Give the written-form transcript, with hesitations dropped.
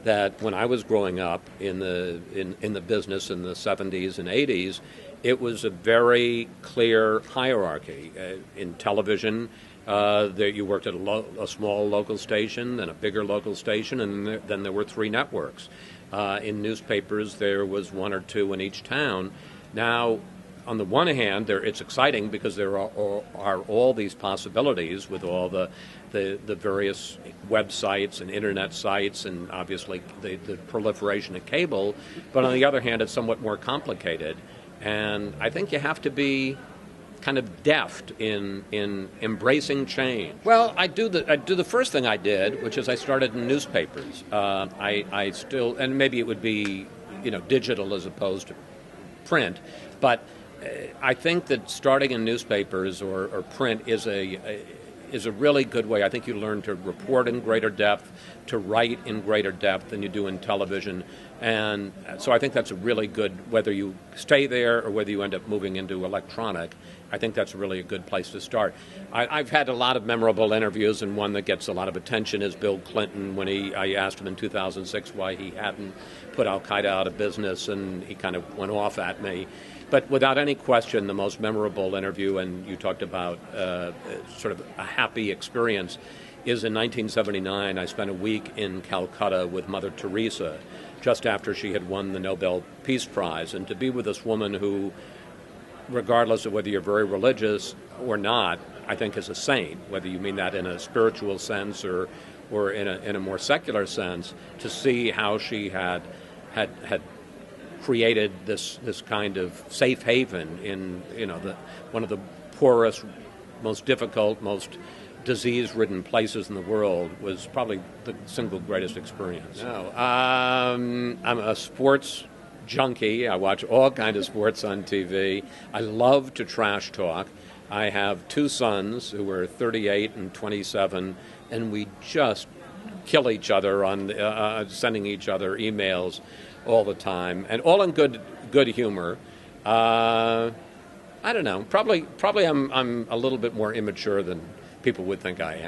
that when I was growing up in the business in the 70s and 80s, it was a very clear hierarchy. In television, there you worked at a small local station, then a bigger local station, and then there were three networks. In newspapers, there was one or two in each town. Now, on the one hand, it's exciting because there are all these possibilities with all the various websites and internet sites and obviously the proliferation of cable. But on the other hand, it's somewhat more complicated. And I think you have to be kind of deft in embracing change. Well, I do the first thing I did, which is I started in newspapers. I still, and maybe it would be digital as opposed to print, but I think that starting in newspapers or print is a really good way. I think you learn to report in greater depth, to write in greater depth than you do in television. And so I think that's a really good, whether you stay there or whether you end up moving into electronic, I think that's really a good place to start. I've had a lot of memorable interviews, and one that gets a lot of attention is Bill Clinton when I asked him in 2006 why he hadn't put Al-Qaeda out of business, and he kind of went off at me. But without any question, the most memorable interview, and you talked about sort of a happy experience, is in 1979. I spent a week in Calcutta with Mother Teresa just after she had won the Nobel Peace Prize. And to be with this woman who, regardless of whether you're very religious or not, I think is a saint, whether you mean that in a spiritual sense or in a more secular sense, to see how she had created this kind of safe haven in one of the poorest, most difficult, most disease-ridden places in the world was probably the single greatest experience. No, I'm a sports junkie. I watch all kinds of sports on TV. I love to trash talk. I have two sons who are 38 and 27, and we just kill each other on sending each other emails all the time, and all in good humor. I don't know. Probably I'm a little bit more immature than people would think I am.